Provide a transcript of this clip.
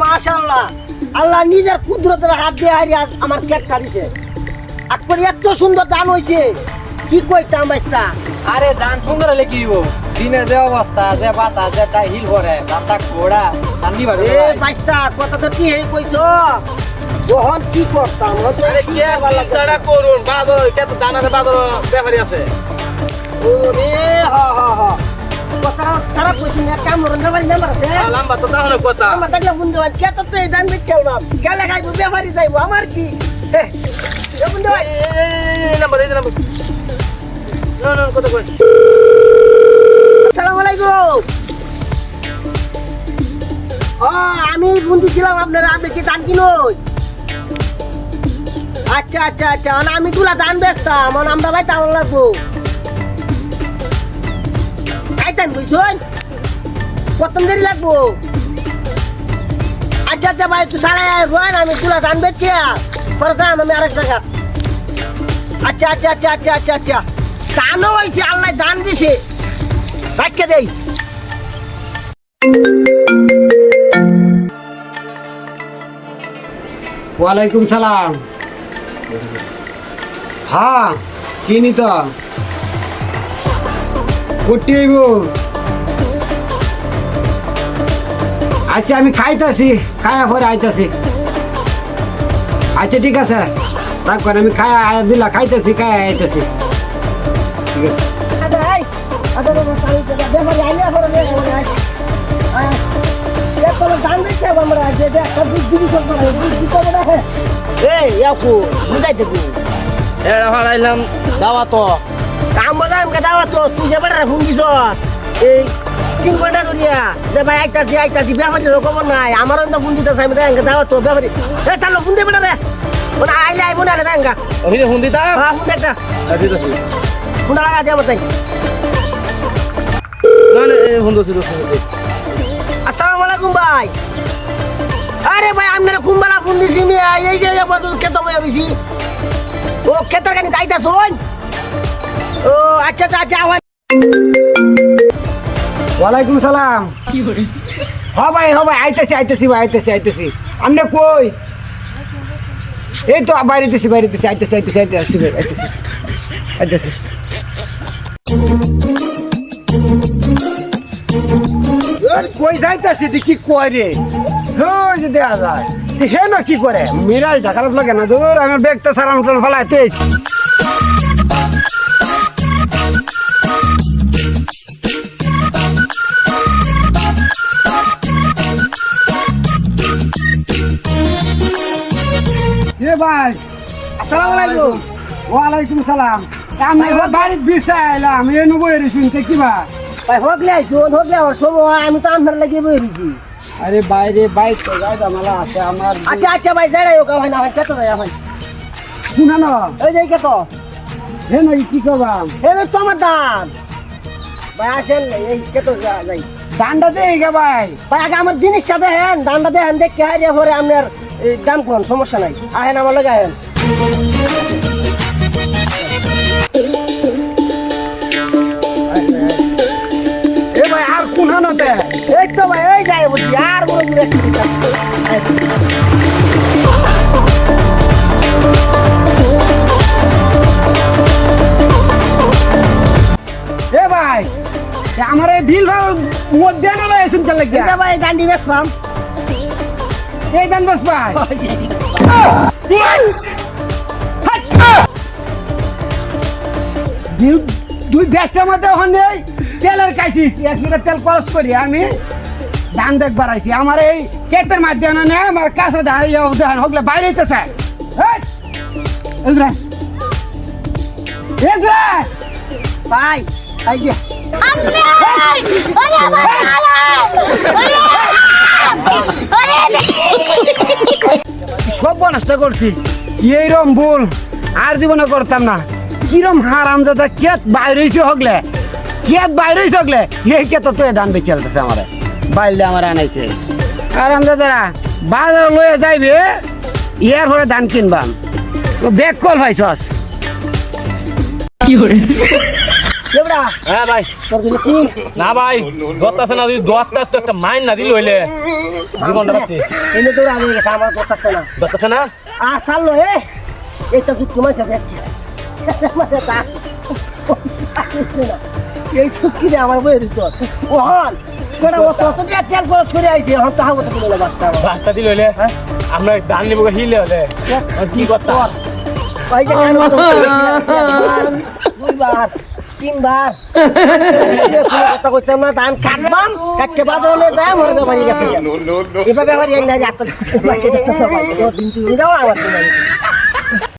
মাশাআল্লাহ আল্লাহ নিজের কুদরতের হাত দিয়ে আমার কেক কাটিছে আকবর এত সুন্দর দান হইছে কি কইতাম বাইস্তা আরে ধান সুন্দর হলে কি হইব দিনের যে অবস্থা যে বাতা যেটা হিল করে রাস্তা ঘোড়া কান্দি বাজে এ বাইস্তা কথা তো কি এই কইছো যখন কি করতাম হয়তো আরে কি বালাটা করুন বাদর কে তো দানার বাদর ব্যাপারই আছে ওরে হা হা হা কথা খারাপ কইছিস না কাম রন না নাম্বার আছে লম্বা তো তাহলে কথা আমার দেখলে বন্ধু কে তো এই দান বিচ্ছাল না গেলে খাইবো ব্যাপারই যাইবো আমার কি এ বন্ধু নাম্বার এই নাম্বার না কথা কই আসসালামু আলাইকুম আমি বন্ধু ছিলাম আপনারা আপনি কি দান কিনোই আচ্ছা আচ্ছা আচ্ছা আমি তুলা দান বেচতাম আমরা ভাই তাও লাগবো খাইতেন বুঝছেন কত দেরি লাগবো আচ্ছা আচ্ছা ভাই তুই সাড়ে রোয়ান আমি তুলা দান বেচছি পরে দাম আমি আরেক টাকা আচ্ছা আচ্ছা আচ্ছা আচ্ছা আচ্ছা আচ্ছা দানও হয়েছে আল্লাহ দান দিছে রাখকে দেই ওয়ালাইকুম সালাম হ্যাঁ কিনি তো করতে হইব আচ্ছা আমি খাইতেছি খায়া পরে আইতাছি আচ্ছা ঠিক আছে তারপর আমি খায়া দিলা খাইতেছি খায়া আইতাছি ঠিক আছে হারাইলাম দাওয়া তো কাম বলে আমাকে দাওয়া তো তুই যে বেড়া ফোন দিছ এই 3 ঘন্টা করিয়া যে ভাই আইতাছি ব্যাপারীর খবর নাই আমারও তো ফোন দিতেছে আমি দেখ দাওয়া তো ব্যাপারী এ চালো ফোন দে বেড়া রে ওনা আইলে আইবো না রে দেঙ্গা ওইটা ফোন দিতা হ্যাঁ ফোন দেখা দিতাছি ফোন লাগা দে মতাই না না ফোন দিছি আসসালামু আলাইকুম ভাই আরে ভাই আপনারা কুম্বালা ফোন দিছি মিয়া এই যে বদল কে তো বেশি ও কেতার কানি দাইতা শোন ও আচ্ছা আচ্ছা ওয়ালাইকুম সালাম ভাই আইতেছি ভাই আইতেছি আপনি কই এই তো বাইরেতেছি আইতেছি কই যাইতেছি কি কয় রে যে দেখা যায় হে না কি করে মিরাজটা খারাপ লাগে না দূর আমার ব্যাগটা সারান ফেলাইতে ভাই আসসালামু আলাইকুম ওয়ালাইকুম সালাম আমি বাড়ির বিষয় এলাম এ নবই শুনতে কি ভাই হোকলে ওর সময় আমি তো আপনার লাগিয়ে বইছি আরে বাইরে বাইক তো যাই মালা আছে আমার আচ্ছা আচ্ছা ভাই যাই হোক ভাই না ভাই কত ভাই ভাই শুনা না এই যে কত হে না কি করবা এই তো আমার দাম ভাই আসেন এই কত যাই দানটা দেই গে ভাই ভাই আগে আমার জিনিসটা দেখেন দামটা দেখেন দেখে হারিয়ে পরে আপনার দাম কোন সমস্যা নাই আহেন আমার লগে আহেন এ ভাই আর কোনখানতে এই তো ভাই এই যাই বলছি আর বড় দূরে এ ভাই আমার এই বিল মধ্যে না এসুন চলে গিয়া এই ভাই গান্ডি বেশ পাম এই দান বস ভাই দুই দেশটার মধ্যে ওখানে তেলের কাইছিস 1 লিটার তেল খরচ করি আমি ধান দেখ বাড়াইছি আমার এই ক্ষেতের মাধ্যমে না আমার কাছে দাঁড়িয়ে ধান হকলে বাইরে স্যার ভাই এই যে সব নষ্ট করছি এইরকম ভুল আর জীবনে করতাম না কিরম হারাম যাতে কেত বাইরেছে হগলে এই কেত তো ধান বেঁচে চলতেছে আমার বাইরে আমার আনাইছে আরাম দাদারা বাজার লয়ে যাইবে ইয়ার পরে ধান কিনবাম ব্যাগ কল ভাইছস কি করে এবড়া হ্যাঁ ভাই তোর কিন্তু কি না ভাই দত্তাছে না, যদি দত্তা তো একটা মাইন না দিল হইলে জীবনটা পাচ্ছি। এনে তোর আগে গেছে আমার করতেছে না দত্তাছে না আর চাললো এটা যুক্ত মাঝে এই চুক্তি আমার বই দিত ওহন কেন ও কত দিয়ে তেল খরচ করে আইছে এখন তো হাওয়া দিল বাসটা বাসটা দিল হইলে আমরা ধান নিব হিলে হলে আর কি করতাম? ওই যে কেন দুইবার তিনবার কথা কইতাম না ধান কাটবাম কাটতে বাদ হলে যায় মরে ব্যাপারি গেছে এবার ব্যাপারি এক না যাচ্ছে দিন তুমি যাও আমার